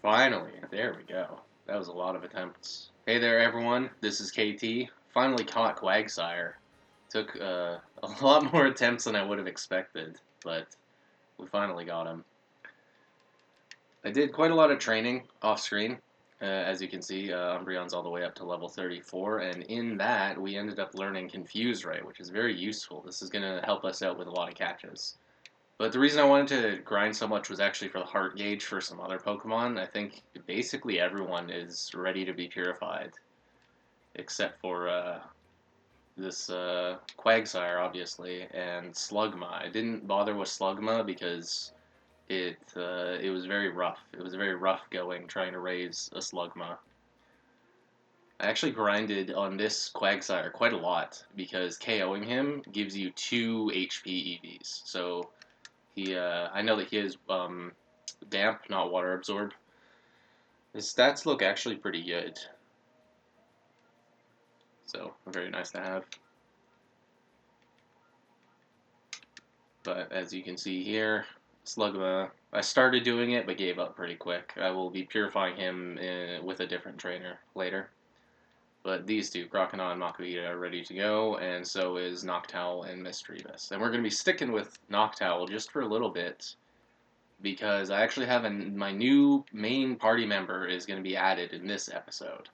Finally, there we go. That was a lot of attempts. Hey there, everyone. This is KT. Finally caught Quagsire. Took a lot more attempts than I would have expected, but we finally got him. I did quite a lot of training off screen. As you can see, Umbreon's all the way up to level 34, and in that, we ended up learning Confuse Ray, which is very useful. This is going to help us out with a lot of catches. But the reason I wanted to grind so much was actually for the heart gauge for some other Pokemon. I think basically everyone is ready to be purified, except for this Quagsire, obviously, and Slugma. I didn't bother with Slugma because it was very rough. It was very rough going trying to raise a Slugma. I actually grinded on this Quagsire quite a lot because KOing him gives you 2 HP EVs. So I know that he is damp, not water absorb. His stats look actually pretty good, so very nice to have. But as you can see here, Slugma, I started doing it but gave up pretty quick. I will be purifying him with a different trainer later. But these two, Croconaw and Makavita, are ready to go, and so is Noctowl and Misdreavus. And we're going to be sticking with Noctowl just for a little bit, because I actually have my new main party member is going to be added in this episode.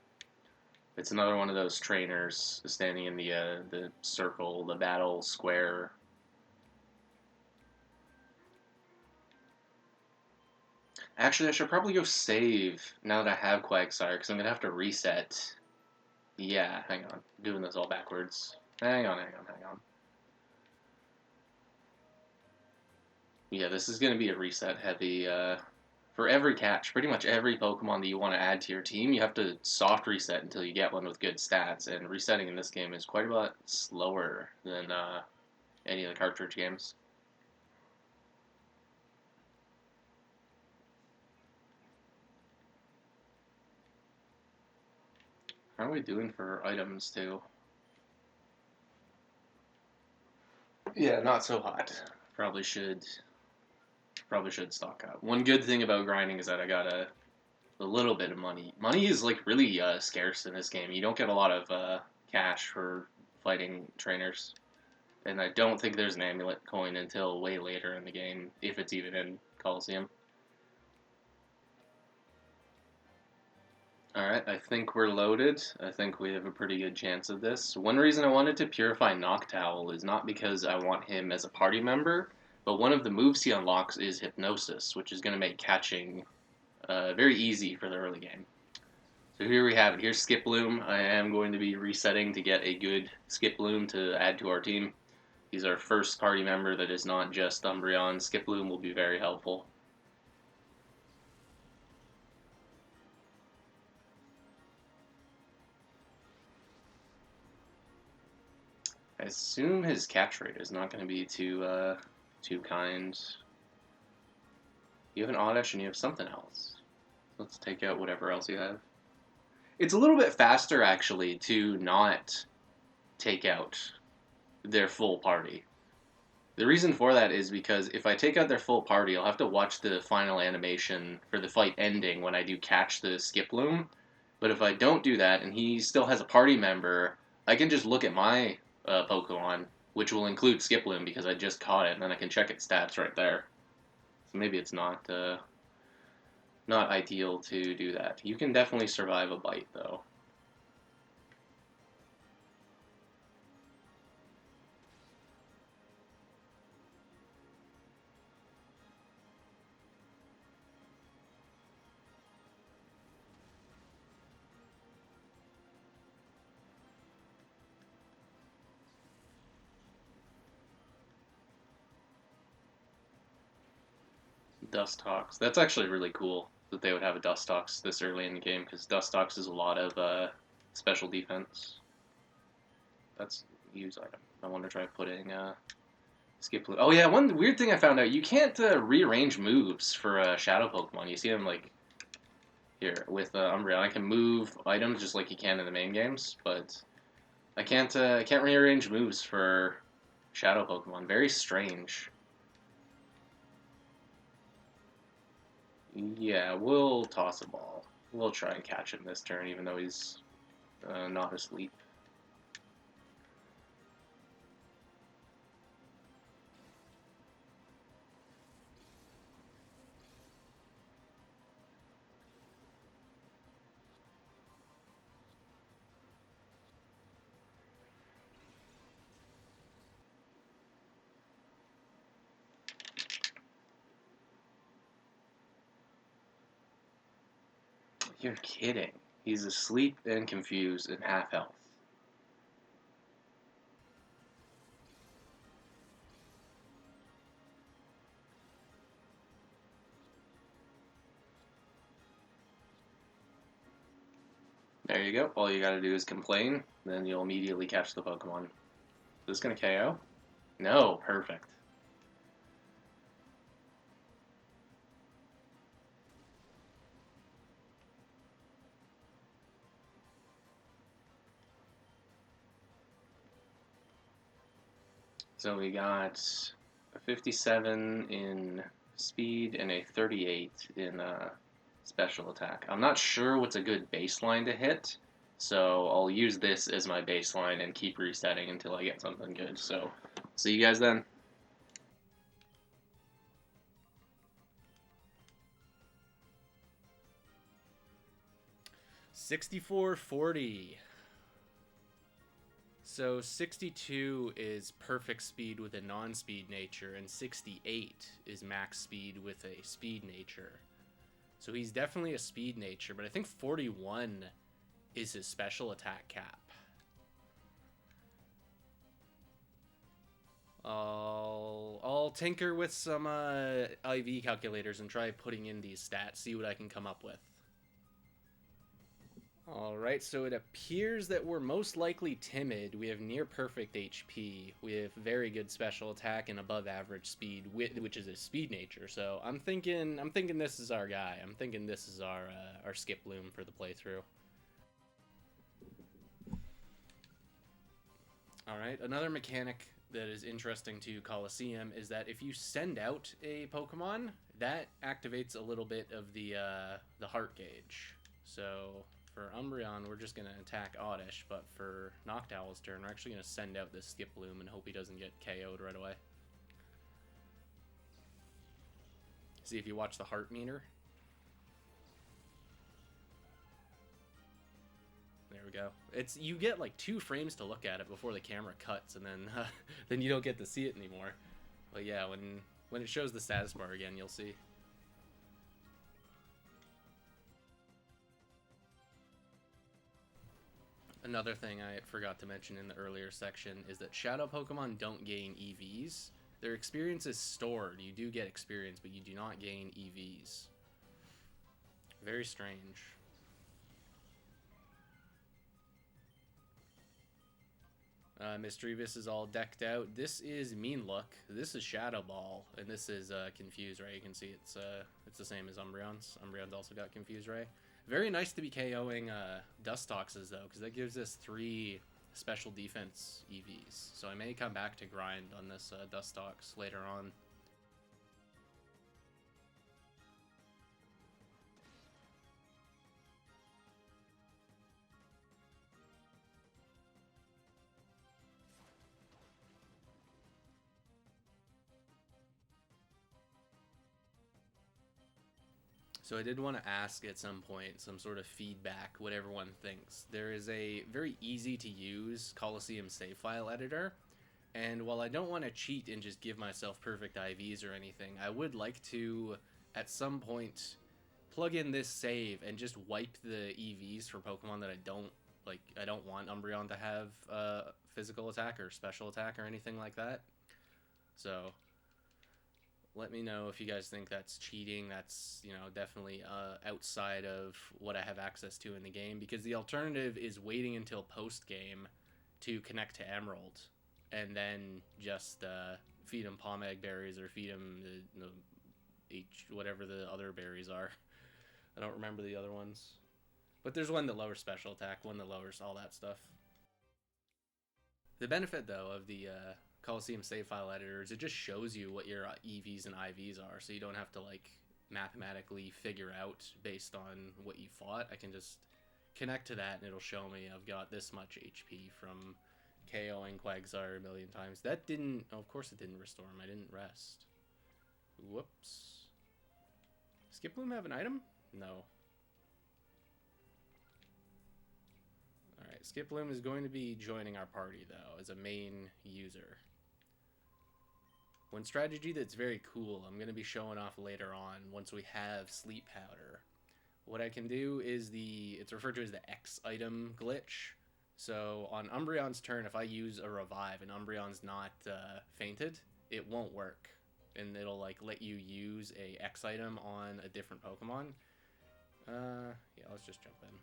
It's another one of those trainers standing in the circle, the battle square. Actually, I should probably go save now that I have Quagsire, because I'm going to have to reset. Yeah, hang on. I'm doing this all backwards. Hang on. Yeah, this is going to be a reset heavy. For every catch, pretty much every Pokemon that you want to add to your team, you have to soft reset until you get one with good stats. And resetting in this game is quite a lot slower than any of the cartridge games. How are we doing for items, too? Yeah, not so hot. Probably should stock up. One good thing about grinding is that I got a little bit of money. Money is like really scarce in this game. You don't get a lot of cash for fighting trainers, and I don't think there's an amulet coin until way later in the game, if it's even in Colosseum. Alright, I think we're loaded. I think we have a pretty good chance of this. One reason I wanted to purify Noctowl is not because I want him as a party member, but one of the moves he unlocks is Hypnosis, which is going to make catching very easy for the early game. So here we have it. Here's Skiploom. I am going to be resetting to get a good Skiploom to add to our team. He's our first party member that is not just Umbreon. Skiploom will be very helpful. I assume his catch rate is not going to be too kind. You have an Oddish and you have something else. Let's take out whatever else you have. It's a little bit faster, actually, to not take out their full party. The reason for that is because if I take out their full party, I'll have to watch the final animation for the fight ending when I do catch the Skiploom. But if I don't do that and he still has a party member, I can just look at my Pokemon, which will include Skiploom because I just caught it, and then I can check its stats right there. So maybe it's not ideal to do that. You can definitely survive a bite, though. Dustox. That's actually really cool that they would have a Dustox this early in the game, because Dustox is a lot of special defense. That's use item. I want to try putting Skiploom. Oh yeah, one weird thing I found out: you can't rearrange moves for Shadow Pokemon. You see them like here with Umbreon. I can move items just like you can in the main games, but I can't rearrange moves for Shadow Pokemon. Very strange. Yeah, we'll toss a ball. We'll try and catch him this turn, even though he's not asleep. You're kidding. He's asleep and confused and half health. There you go. All you gotta do is complain, then you'll immediately catch the Pokemon. Is this gonna KO? No, perfect. So we got a 57 in speed and a 38 in special attack. I'm not sure what's a good baseline to hit, so I'll use this as my baseline and keep resetting until I get something good. So, see you guys then. 6440. So 62 is perfect speed with a non-speed nature, and 68 is max speed with a speed nature. So he's definitely a speed nature, but I think 41 is his special attack cap. I'll tinker with some IV calculators and try putting in these stats, see what I can come up with. Alright, so it appears that we're most likely timid. We have near perfect HP. We have very good special attack and above average speed, which is a speed nature. So I'm thinking this is our guy. I'm thinking this is our Skip Loom for the playthrough. Alright, another mechanic that is interesting to Colosseum is that if you send out a Pokemon, that activates a little bit of the heart gauge. So for Umbreon, we're just going to attack Oddish, but for Noctowl's turn, we're actually going to send out this Skip Loom and hope he doesn't get KO'd right away. See if you watch the heart meter. There we go. You get like 2 frames to look at it before the camera cuts, and then you don't get to see it anymore. But yeah, when it shows the status bar again, you'll see. Another thing I forgot to mention in the earlier section is that Shadow Pokemon don't gain EVs. Their experience is stored. You do get experience, but you do not gain EVs. Very strange. Misdreavus is all decked out. This is Mean Look. This is Shadow Ball, and this is Confuse Ray. You can see it's the same as Umbreon's. Umbreon's also got Confuse Ray. Very nice to be KOing Dustoxes, though, because that gives us 3 special defense EVs. So I may come back to grind on this Dustox later on. So I did want to ask at some point some sort of feedback, what everyone thinks. There is a very easy to use Colosseum save file editor, and while I don't want to cheat and just give myself perfect IVs or anything, I would like to, at some point, plug in this save and just wipe the EVs for Pokemon that I don't want Umbreon to have physical attack or special attack or anything like that. So let me know if you guys think that's cheating. That's, definitely outside of what I have access to in the game, because the alternative is waiting until post game to connect to Emerald and then just feed him Pomegg berries or feed him whatever the other berries are. I don't remember the other ones, but there's one that lowers special attack, one that lowers all that stuff. The benefit, though, of the Colosseum save file editor is it just shows you what your EVs and IVs are, so you don't have to mathematically figure out based on what you fought. I can just connect to that and it'll show me I've got this much HP from KOing Quagsire a million times. That didn't... Oh, of course it didn't restore him. I didn't rest. Whoops. Skiploom have an item? No. Alright, Skiploom is going to be joining our party, though, as a main user. One strategy that's very cool, I'm going to be showing off later on, once we have Sleep Powder. What I can do is it's referred to as the X item glitch. So on Umbreon's turn, if I use a revive and Umbreon's not fainted, it won't work. And it'll like let you use a X item on a different Pokemon. Yeah, let's just jump in.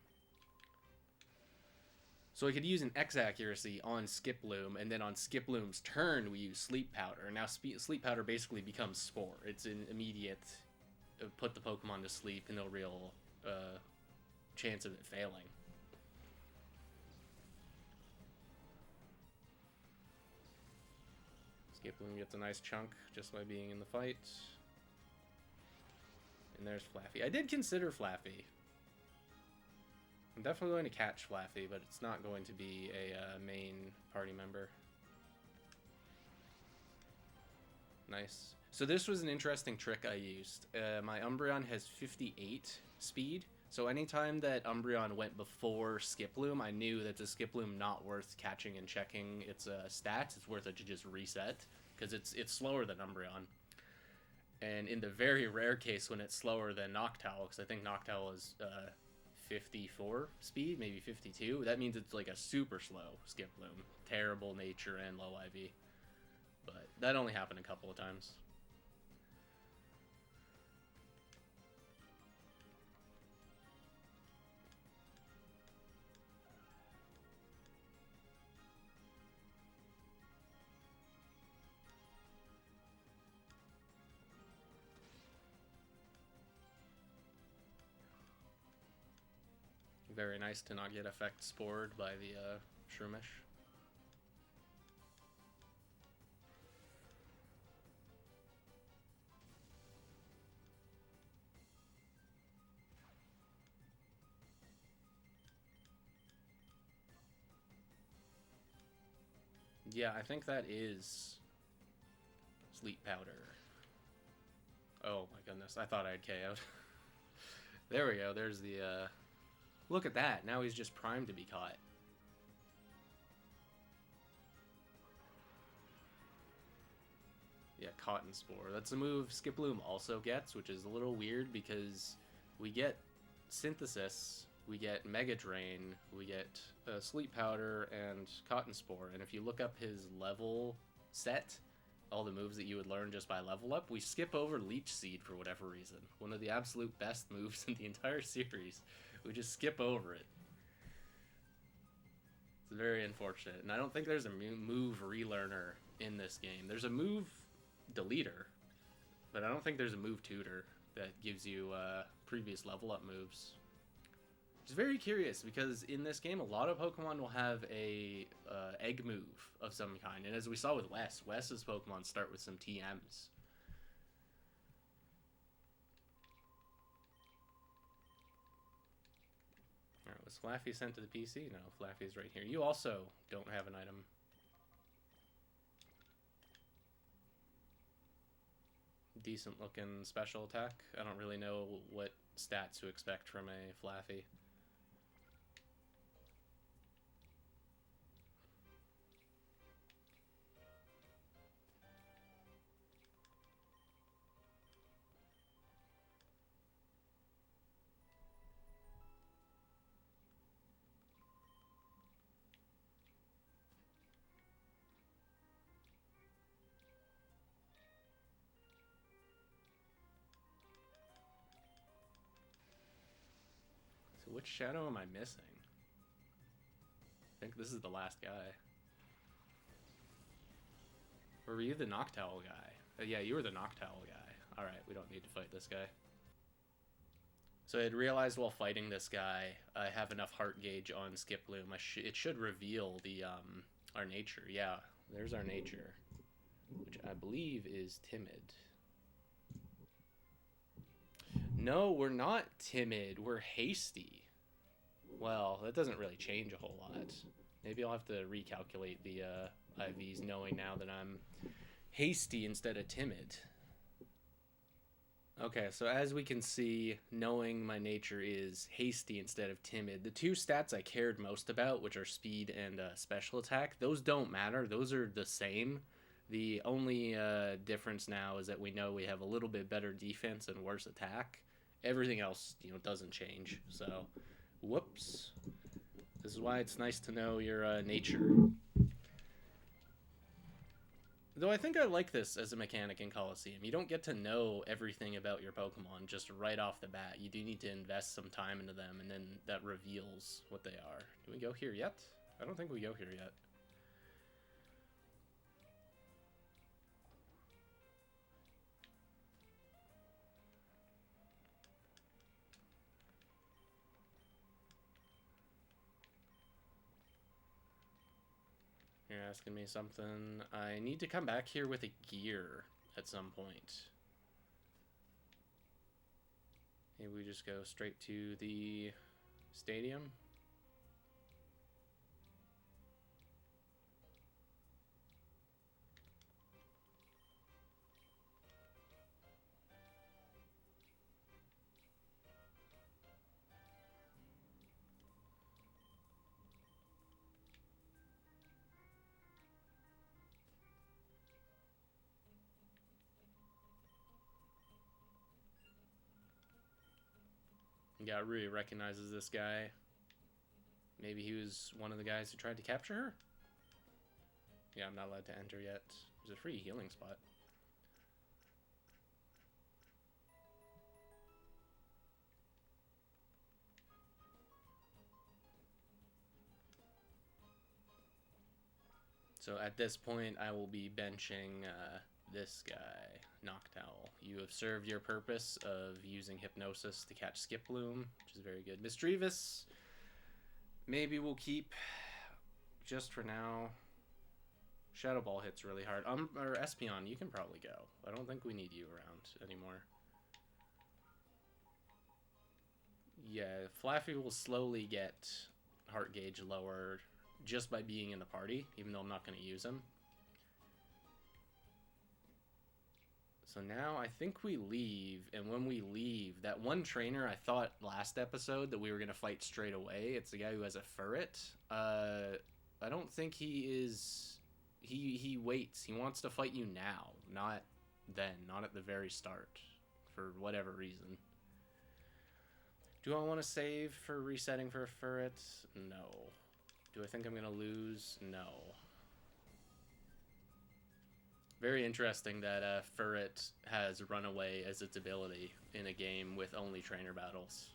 So I could use an X accuracy on Skiploom, and then on Skiploom's turn we use Sleep Powder. Now Sleep Powder basically becomes Spore. It's an immediate put the Pokemon to sleep, and no real chance of it failing. Skiploom gets a nice chunk just by being in the fight. And there's Flaffy. I did consider Flaffy. I'm definitely going to catch Flaffy, but it's not going to be a main party member. Nice. So this was an interesting trick I used. My Umbreon has 58 speed, so anytime that Umbreon went before Skiploom, I knew that the Skiploom not worth catching and checking its stats. It's worth it to just reset, because it's slower than Umbreon. And in the very rare case when it's slower than Noctowl, because I think Noctowl is 54 speed, maybe 52, that means it's like a super slow Skiploom. Terrible nature and low IV. But that only happened a couple of times. Very nice to not get effect spored by the Shroomish. Yeah, I think that is Sleep Powder. Oh my goodness, I thought I'd KO'd. There we go, there's the look at that, now he's just primed to be caught. Yeah, Cotton Spore. That's a move Skiploom also gets, which is a little weird because we get Synthesis, we get Mega Drain, we get Sleep Powder, and Cotton Spore. And if you look up his level set, all the moves that you would learn just by level up, we skip over Leech Seed for whatever reason. One of the absolute best moves in the entire series. We just skip over it. It's very unfortunate. And I don't think there's a move relearner in this game. There's a move deleter, but I don't think there's a move tutor that gives you previous level up moves. Which is very curious because in this game a lot of Pokemon will have a egg move of some kind. And as we saw with Wes's Pokemon start with some TMs. Alright, was Flaffy sent to the PC? No, Flaffy's right here. You also don't have an item. Decent looking special attack. I don't really know what stats to expect from a Flaffy. So which shadow am I missing? I think this is the last guy. Or were you the Noctowl guy? Yeah, you were the Noctowl guy. Alright, we don't need to fight this guy. So I had realized while fighting this guy, I have enough heart gauge on Skiploom. It should reveal the our nature. Yeah, there's our nature, which I believe is timid. No, we're not timid. We're hasty. Well, that doesn't really change a whole lot. Maybe I'll have to recalculate the IVs knowing now that I'm hasty instead of timid. Okay, so as we can see, knowing my nature is hasty instead of timid, the two stats I cared most about, which are speed and special attack, those don't matter. Those are the same. The only difference now is that we know we have a little bit better defense and worse attack. Everything else, doesn't change. So, whoops. This is why it's nice to know your nature. Though I think I like this as a mechanic in Colosseum. You don't get to know everything about your Pokemon just right off the bat. You do need to invest some time into them, and then that reveals what they are. Do we go here yet? I don't think we go here yet. You're asking me something. I need to come back here with a gear at some point. Maybe we just go straight to the stadium. Yeah, really recognizes this guy. Maybe he was one of the guys who tried to capture her? Yeah, I'm not allowed to enter yet. There's a free healing spot. So at this point, I will be benching this guy, Noctowl. You have served your purpose of using Hypnosis to catch Skip Bloom, which is very good. Misdreavus, maybe we'll keep just for now. Shadow Ball hits really hard. Or Espeon, you can probably go. I don't think we need you around anymore. Yeah, Flaffy will slowly get heart gauge lowered just by being in the party, even though I'm not going to use him. So now I think we leave, and when we leave, that one trainer I thought last episode that we were going to fight straight away, it's the guy who has a ferret. I don't think he is... He waits. He wants to fight you now, not then, not at the very start, for whatever reason. Do I want to save for resetting for a ferret? No. Do I think I'm going to lose? No. Very interesting that Ferret has Runaway as its ability in a game with only trainer battles.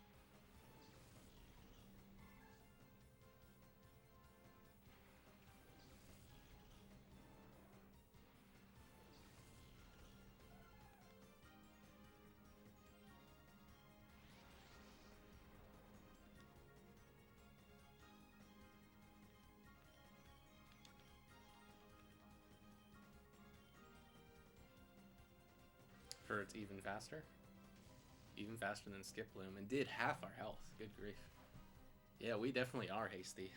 Ferret's even faster. Even faster than Skip Bloom, and did half our health. Good grief. Yeah, we definitely are hasty.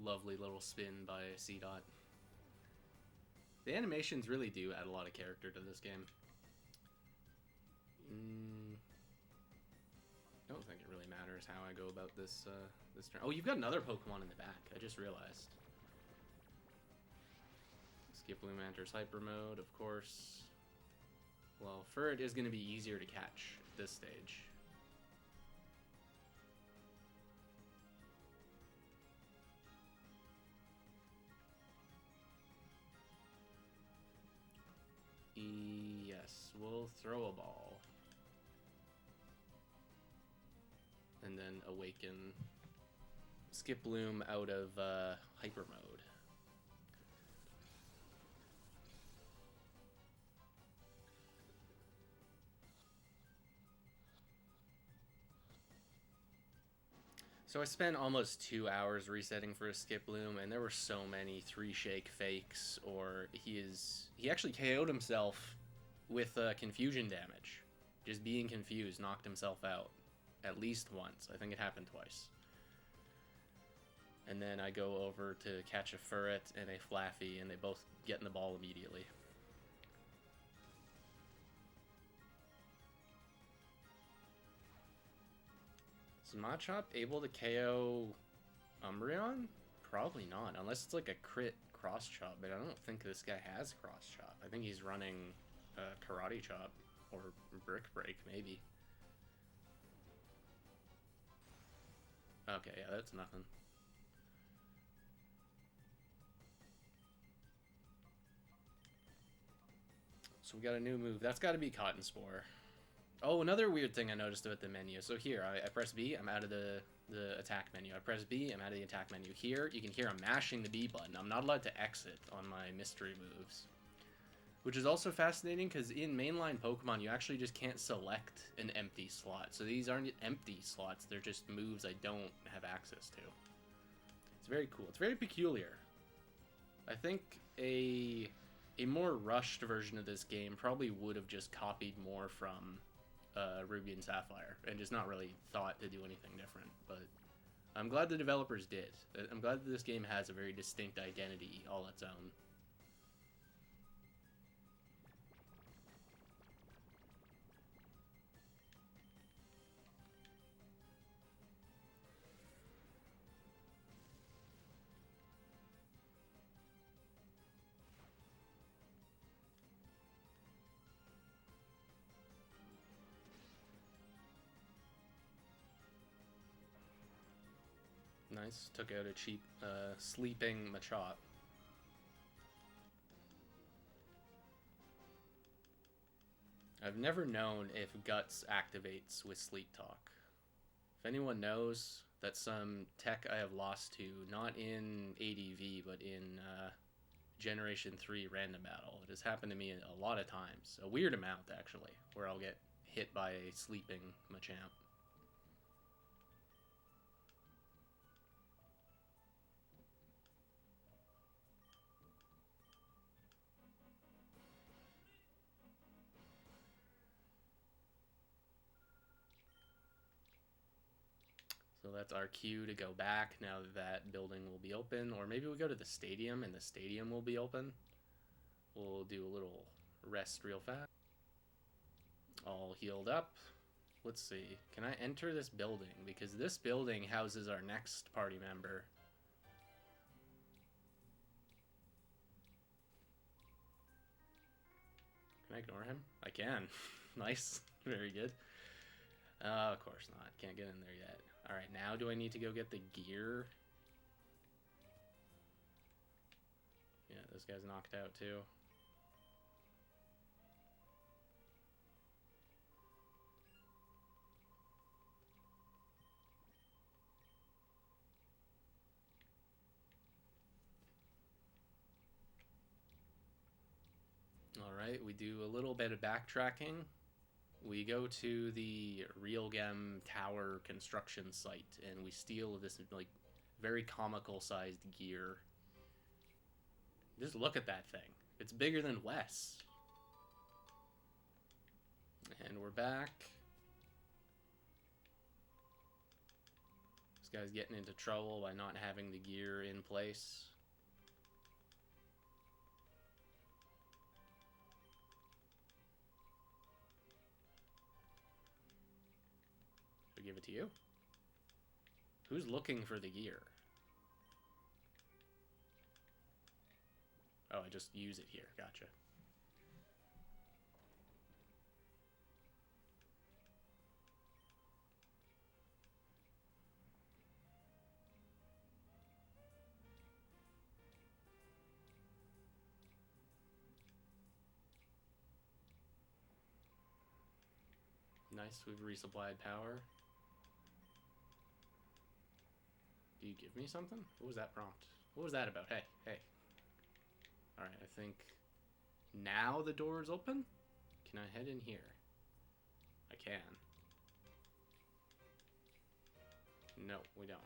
Lovely little spin by C-Dot. The animations really do add a lot of character to this game. I don't think it really matters how I go about this this turn. Oh, you've got another Pokemon in the back. I just realized. Skiploom enters hyper mode, of course. Well, Furret is going to be easier to catch at this stage. Yes, we'll throw a ball. And then awaken Skiploom out of hyper mode. So I spent almost 2 hours resetting for a Skiploom, and there were so many 3-shake fakes, or he actually KO'd himself with confusion damage. Just being confused knocked himself out at least once. I think it happened twice. And then I go over to catch a Furret and a Flaffy, and they both get in the ball immediately. Is Machop able to KO Umbreon? Probably not, unless it's like a crit cross chop, but I don't think this guy has cross chop. I think he's running Karate Chop or Brick Break, maybe. Okay, yeah, that's nothing. So we got a new move. That's got to be Cotton Spore. Oh, another weird thing I noticed about the menu. So here, I press B, I'm out of the attack menu. I press B, I'm out of the attack menu. Here, you can hear I'm mashing the B button. I'm not allowed to exit on my mystery moves. Which is also fascinating, because in mainline Pokemon, you actually just can't select an empty slot. So these aren't empty slots, they're just moves I don't have access to. It's very cool. It's very peculiar. I think a more rushed version of this game probably would have just copied more from Ruby and Sapphire and just not really thought to do anything different, but I'm glad the developers did. I'm glad that this game has a very distinct identity all its own. Nice. Took out a cheap sleeping Machop. I've never known if Guts activates with Sleep Talk. If anyone knows, that's some tech I have lost to, not in ADV, but in Generation 3 Random Battle. It has happened to me a lot of times. A weird amount, actually, where I'll get hit by a sleeping Machamp. So that's our cue to go back now that that building will be open. Or maybe we go to the stadium and the stadium will be open. We'll do a little rest real fast. All healed up. Let's see. Can I enter this building? Because this building houses our next party member. Can I ignore him? I can. Nice. Very good. Of course not. Can't get in there yet. Alright, now do I need to go get the gear? Yeah, this guy's knocked out too. Alright, we do a little bit of backtracking. We go to the Realgem Tower construction site, and we steal this, like, very comical-sized gear. Just look at that thing. It's bigger than Wes. And we're back. This guy's getting into trouble by not having the gear in place. Give it to you. Who's looking for the gear? Oh, Oh, I just use it here. Gotcha. Nice, we've resupplied power. Do you give me something? What was that prompt? What was that about? Hey, hey. Alright, I think now the door is open? Can I head in here? I can. No, we don't.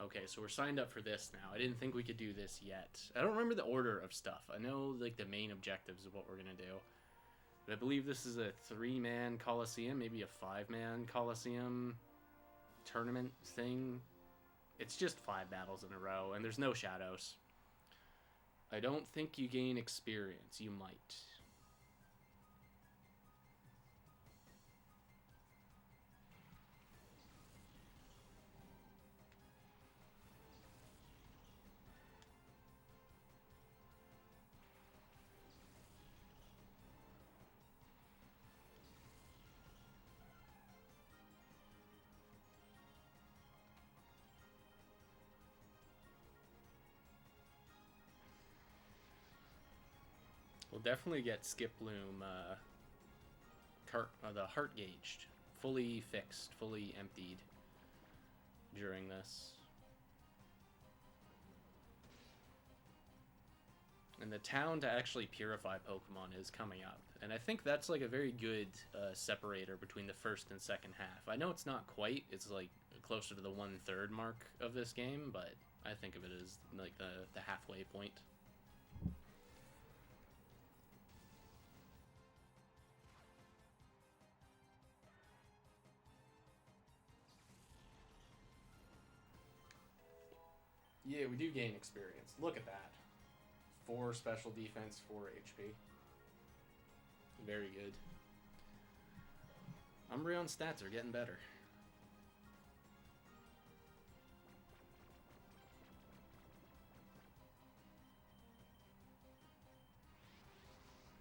Okay, so we're signed up for this now. I didn't think we could do this yet. I don't remember the order of stuff. I know like the main objectives of what we're gonna do. But I believe this is a 3-man Colosseum, maybe a 5-man Colosseum tournament thing. It's just 5 battles in a row, and there's no shadows. I don't think you gain experience. You might. We'll definitely get Skip Loom the heart gauged, fully fixed, fully emptied during this. And the town to actually purify Pokemon is coming up. And I think that's like a very good separator between the first and second half. I know it's not quite, it's like closer to the 1/3 mark of this game, but I think of it as like the halfway point. Yeah, we do gain experience. Look at that. 4 special defense, 4 HP. Very good. Umbreon stats are getting better.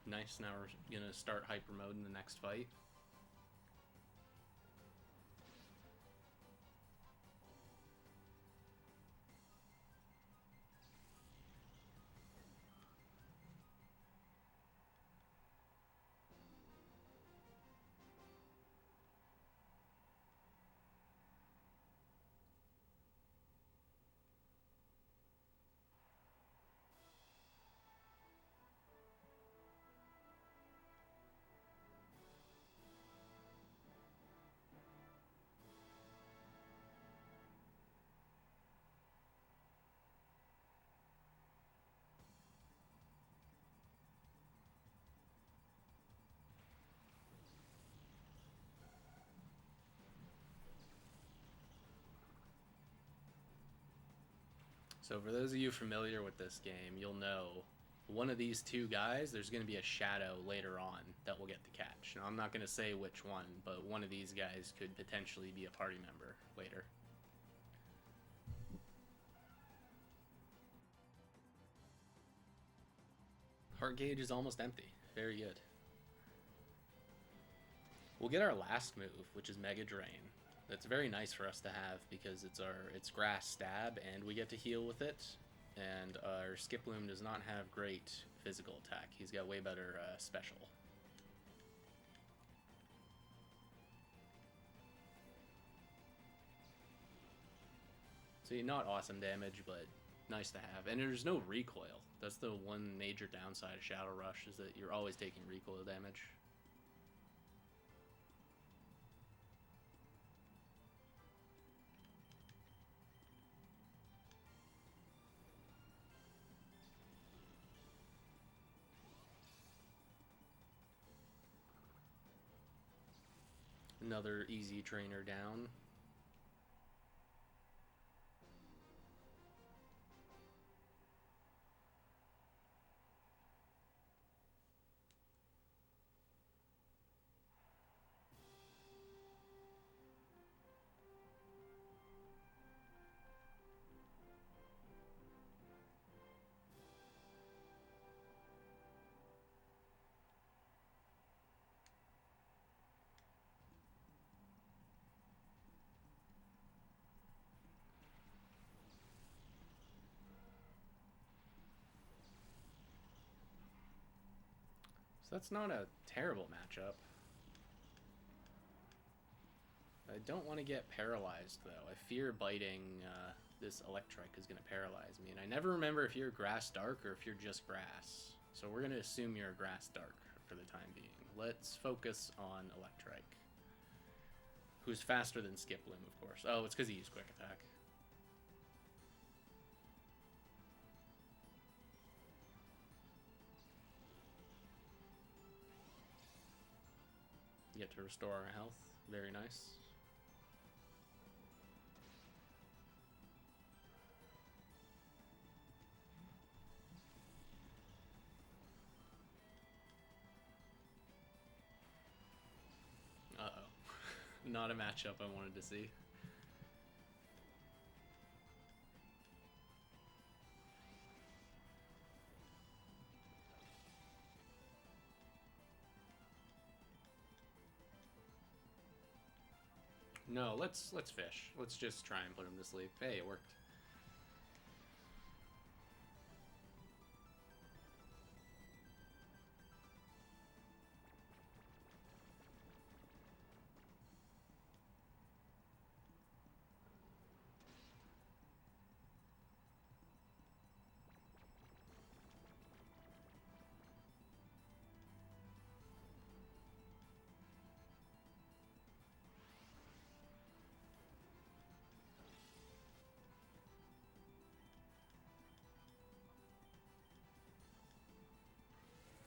Nice, now we're gonna start hyper mode in the next fight. So for those of you familiar with this game, you'll know one of these 2 guys, there's going to be a shadow later on that will get the catch. Now, I'm not going to say which one, but one of these guys could potentially be a party member later. Heart gauge is almost empty. Very good. We'll get our last move, which is Mega Drain. That's very nice for us to have because it's grass stab and we get to heal with it. And our Skiploom does not have great physical attack. He's got way better special. So not awesome damage, but nice to have. And there's no recoil. That's the one major downside of Shadow Rush, is that you're always taking recoil damage. Another easy trainer down. So that's not a terrible matchup. I don't want to get paralyzed, though. I fear biting this Electric is going to paralyze me. And I never remember if you're Grass Dark or if you're just Grass. So we're going to assume you're Grass Dark for the time being. Let's focus on Electric, who's faster than Skiploom, of course. Oh, it's because he used Quick Attack. You get to restore our health. Very nice. Uh-oh. Not a matchup I wanted to see. No, let's fish. Let's just try and put him to sleep. Hey, it worked.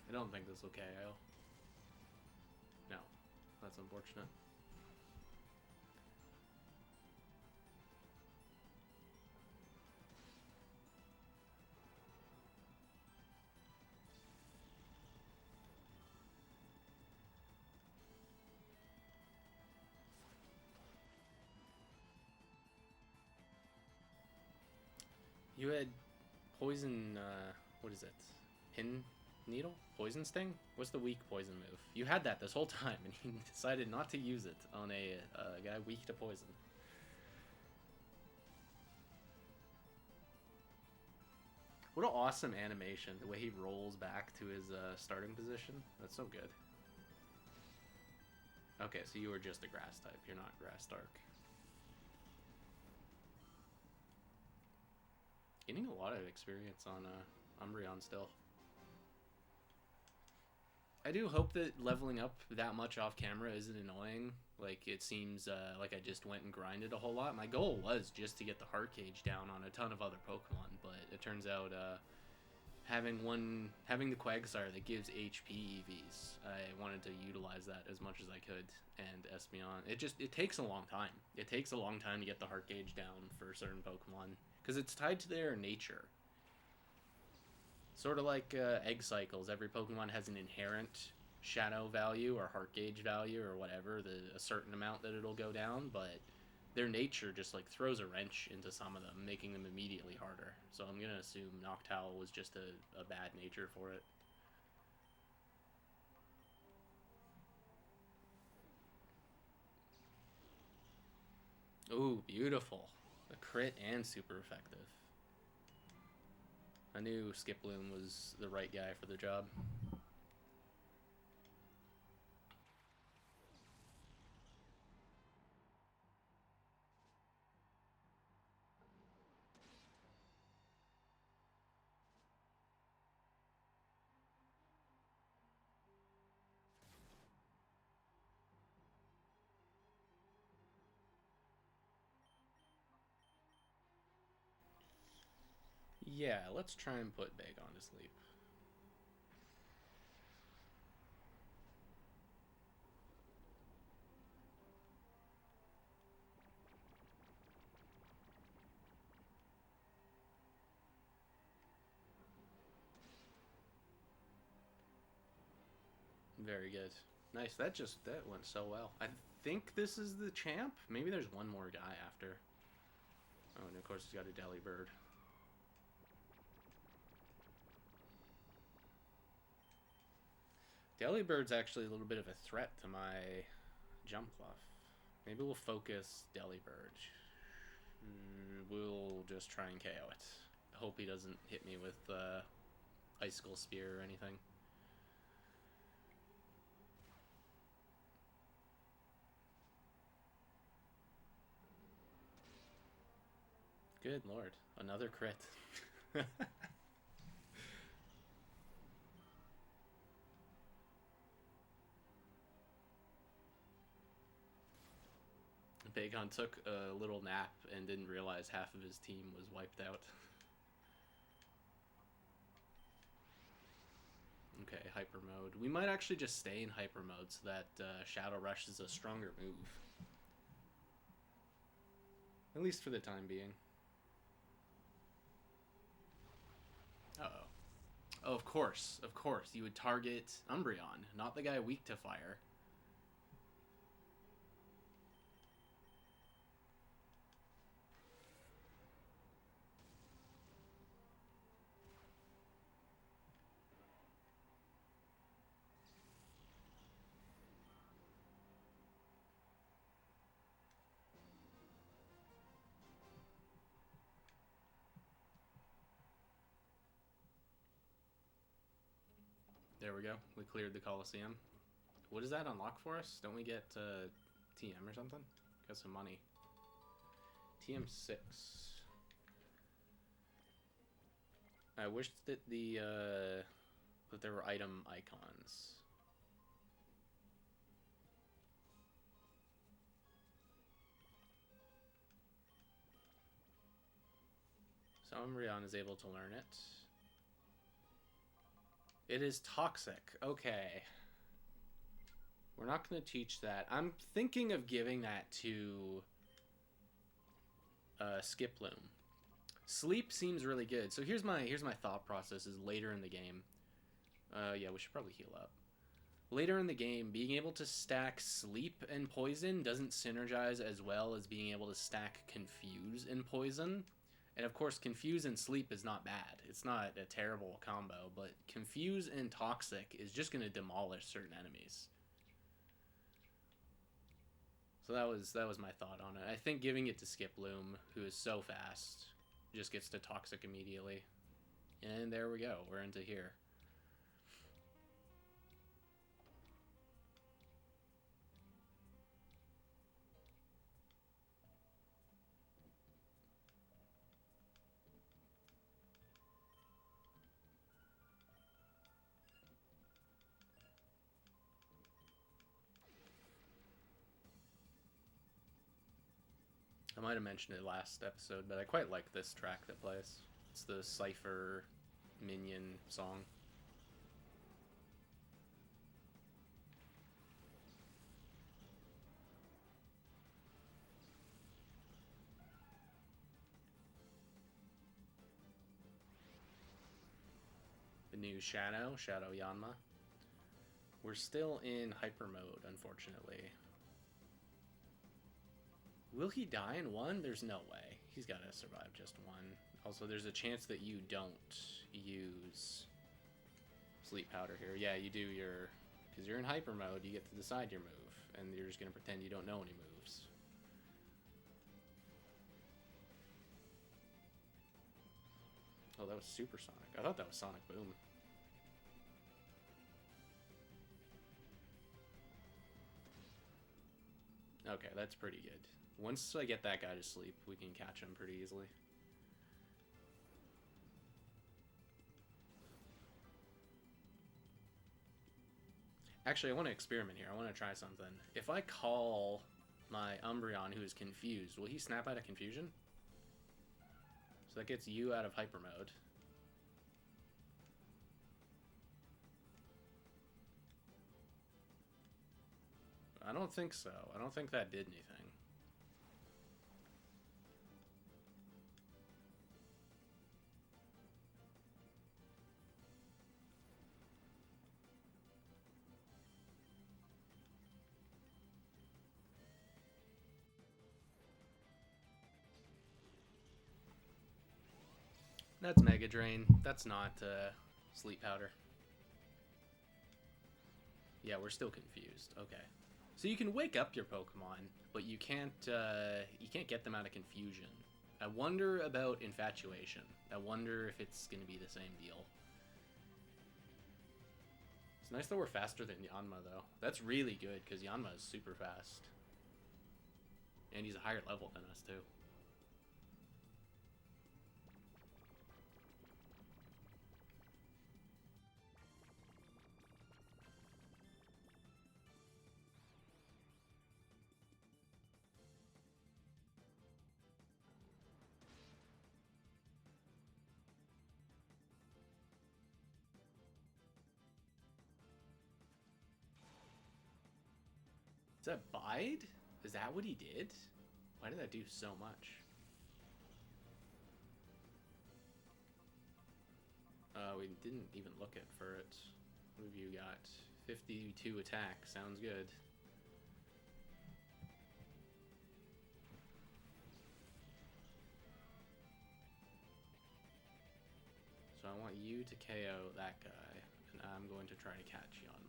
I don't think this will KO. No, that's unfortunate. You had poison, what is it? Pin needle? Poison sting? What's the weak poison move? You had that this whole time, and you decided not to use it on a guy weak to poison. What an awesome animation, the way he rolls back to his starting position. That's so good. Okay, so you were just a grass type. You're not Grass Dark. Getting a lot of experience on Umbreon still. I do hope that leveling up that much off camera isn't annoying. Like, it seems like I just went and grinded a whole lot. My goal was just to get the heart gauge down on a ton of other Pokemon, but it turns out having the Quagsire that gives HP EVs, I wanted to utilize that as much as I could, and Espeon. It takes a long time. It takes a long time to get the heart gauge down for certain Pokemon, because it's tied to their nature. Sort of like egg cycles. Every Pokemon has an inherent shadow value or heart gauge value or whatever, a certain amount that it'll go down, but their nature just like throws a wrench into some of them, making them immediately harder. So I'm gonna assume Noctowl was just a bad nature for it. Ooh, beautiful. A crit and super effective. I knew Skiploom was the right guy for the job. Yeah, let's try and put Bagon to sleep. Very good. Nice. That went so well. I think this is the champ. Maybe there's one more guy after. Oh, and of course he's got a Delibird. Delibird's actually a little bit of a threat to my Jumpluff. Maybe we'll focus Delibird. We'll just try and KO it. I hope he doesn't hit me with Icicle Spear or anything. Good lord. Another crit. Bacon took a little nap and didn't realize half of his team was wiped out. Okay, hyper mode. We might actually just stay in hyper mode so that Shadow Rush is a stronger move. At least for the time being. Uh-oh. Oh, of course. Of course. You would target Umbreon, not the guy weak to fire. There we go. We cleared the Colosseum. What does that unlock for us? Don't we get TM or something? Got some money. TM6. I wish that that there were item icons. So Umbreon is able to learn it. It is toxic. Okay. We're not going to teach that. I'm thinking of giving that to Skiploom. Sleep seems really good. So here's my thought process is later in the game. Yeah, we should probably heal up. Later in the game, being able to stack Sleep and Poison doesn't synergize as well as being able to stack Confuse and Poison. And of course, Confuse and Sleep is not bad. It's not a terrible combo, but Confuse and Toxic is just going to demolish certain enemies. So that was my thought on it. I think giving it to Skiploom, who is so fast, just gets to Toxic immediately. And there we go. We're into here. I might have mentioned it last episode, but I quite like this track that plays. It's the Cypher Minion song. The new Shadow Yanma. We're still in hyper mode, unfortunately. Will he die in one? There's no way. He's got to survive just one. Also, there's a chance that you don't use Sleep Powder here. Yeah, you do your... Because you're in hyper mode, you get to decide your move. And you're just going to pretend you don't know any moves. Oh, that was Supersonic. I thought that was Sonic Boom. Okay, that's pretty good. Once I get that guy to sleep, we can catch him pretty easily. Actually, I want to experiment here. I want to try something. If I call my Umbreon who is confused, will he snap out of confusion? So that gets you out of hyper mode. I don't think so. I don't think that did anything. That's Mega Drain. That's not Sleep Powder. Yeah, we're still confused. Okay. So you can wake up your Pokemon, but you can't get them out of confusion. I wonder about Infatuation. I wonder if it's going to be the same deal. It's nice that we're faster than Yanma, though. That's really good, because Yanma is super fast. And he's a higher level than us, too. Is that bide? Is that what he did? Why did that do so much? We didn't even look at for it. What have you got? 52 attack. Sounds good. So I want you to KO that guy, and I'm going to try to catch Yanma.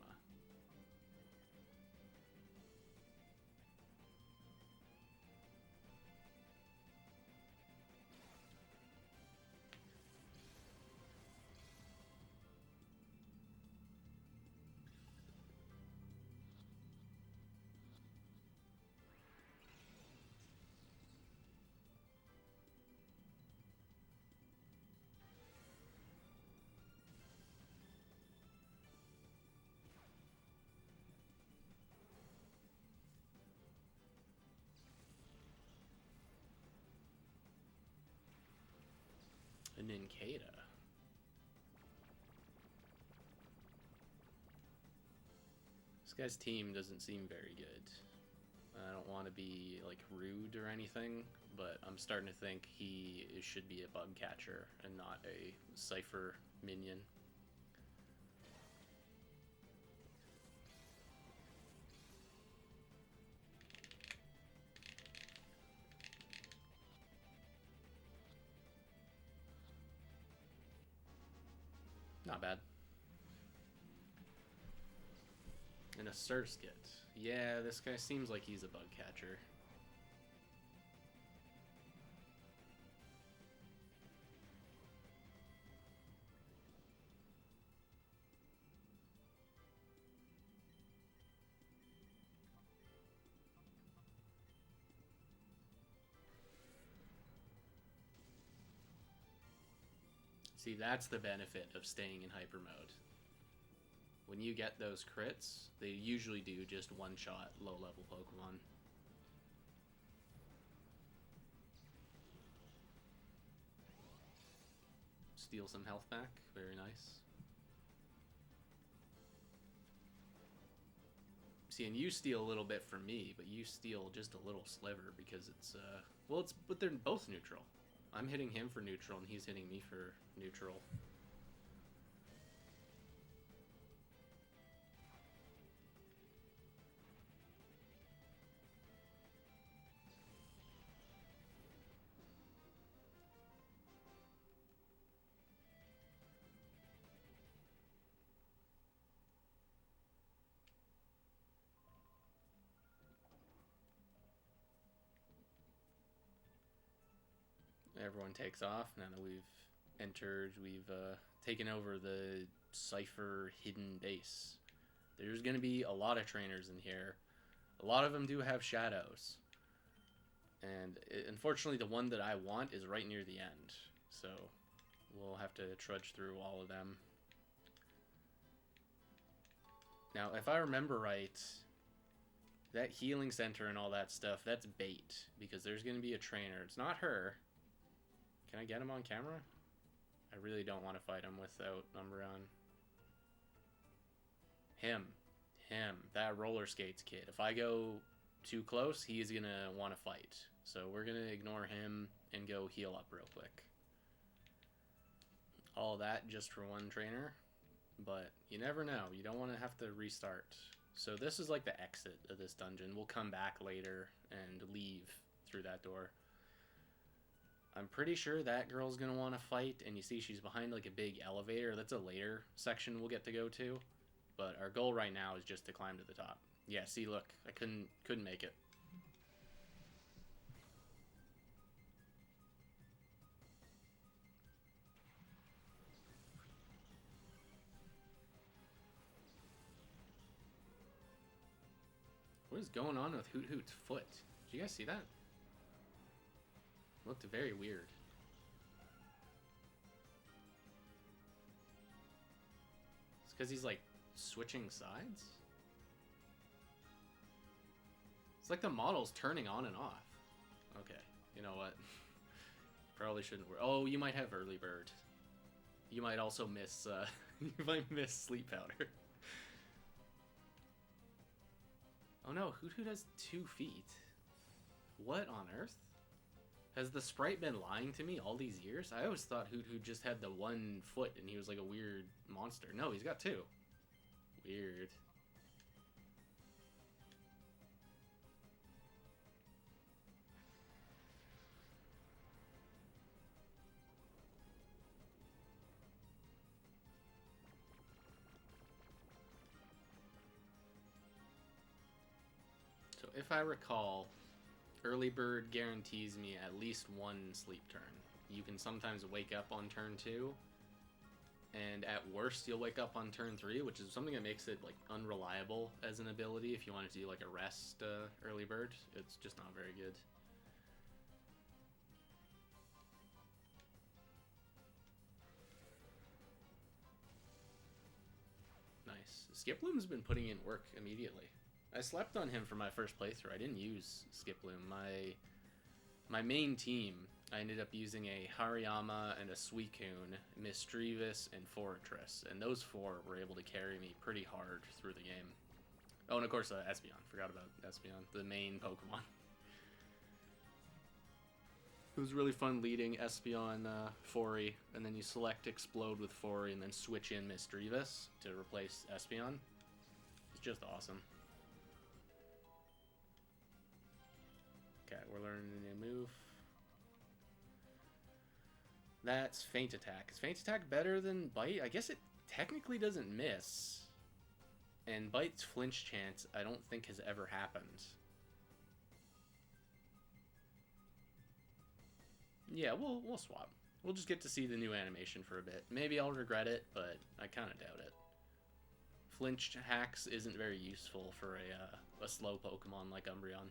And Ninkata. This guy's team doesn't seem very good. I don't want to be like rude or anything, but I'm starting to think he should be a bug catcher and not a Cypher minion. Not bad. And a Surskit. Yeah, this guy seems like he's a bug catcher. See, that's the benefit of staying in hyper mode. When you get those crits, they usually do just one-shot low-level Pokemon. Steal some health back. Very nice. See, and you steal a little bit from me, but you steal just a little sliver because it's, well, but they're both neutral. I'm hitting him for neutral, and he's hitting me for neutral. Everyone takes off now that we've entered. We've taken over the Cypher hidden base. There's going to be a lot of trainers in here. A lot of them do have shadows. And unfortunately, the one that I want is right near the end. So we'll have to trudge through all of them. Now, if I remember right, that healing center and all that stuff, that's bait. Because there's going to be a trainer. It's not her. Can I get him on camera? I really don't want to fight him without Umbreon. Him. That roller skates kid. If I go too close, he's going to want to fight. So we're going to ignore him and go heal up real quick. All that just for one trainer. But you never know. You don't want to have to restart. So this is like the exit of this dungeon. We'll come back later and leave through that door. I'm pretty sure that girl's going to want to fight. And you see she's behind like a big elevator. That's a later section we'll get to go to. But our goal right now is just to climb to the top. Yeah, see, look. I couldn't make it. What is going on with Hoot Hoot's foot? Did you guys see that? It looked very weird. It's because he's like switching sides? It's like the model's turning on and off. Okay, you know what? Probably shouldn't worry. Oh, you might have early bird. You might also miss, you might miss sleep powder. Oh no, Hoot Hoot has 2 feet. What on earth? Has the sprite been lying to me all these years? I always thought Hoot Hoot just had the 1 foot and he was like a weird monster. No, he's got 2. Weird. So if I recall, Early Bird guarantees me at least 1 sleep turn. You can sometimes wake up on turn 2, and at worst you'll wake up on turn 3, which is something that makes it like unreliable as an ability. If you wanted to do like a rest Early Bird, it's just not very good. Nice. Skiploom's been putting in work immediately. I slept on him for my first playthrough. I didn't use Skiploom. My main team, I ended up using a Hariyama and a Suicune, Misdreavus, and Fortress, and those 4 were able to carry me pretty hard through the game. Oh, and of course Espeon. Forgot about Espeon, the main Pokemon. It was really fun leading Espeon Fori, and then you select Explode with Fori, and then switch in Misdreavus to replace Espeon. It's just awesome. Okay, we're learning a new move. That's Feint Attack. Is Feint Attack better than Bite? I guess it technically doesn't miss. And Bite's flinch chance I don't think has ever happened. Yeah, we'll swap. We'll just get to see the new animation for a bit. Maybe I'll regret it, but I kind of doubt it. Flinch hacks isn't very useful for a slow Pokemon like Umbreon.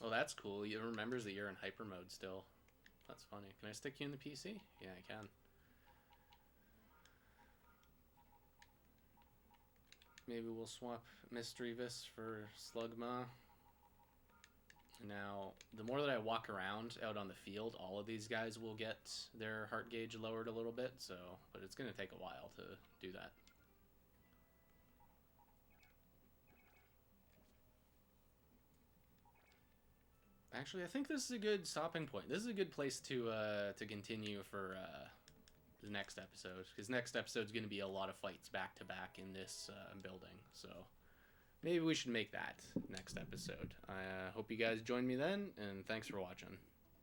Oh, that's cool. It remembers that you're in hyper mode still. That's funny. Can I stick you in the PC? Yeah, I can. Maybe we'll swap Misdreavus for Slugma. Now, the more that I walk around out on the field, all of these guys will get their heart gauge lowered a little bit, so, but it's going to take a while to do that. Actually, I think this is a good stopping point. This is a good place to continue for the next episode, because next episode is going to be a lot of fights back to back in this building. So maybe we should make that next episode. I hope you guys join me then, and thanks for watching.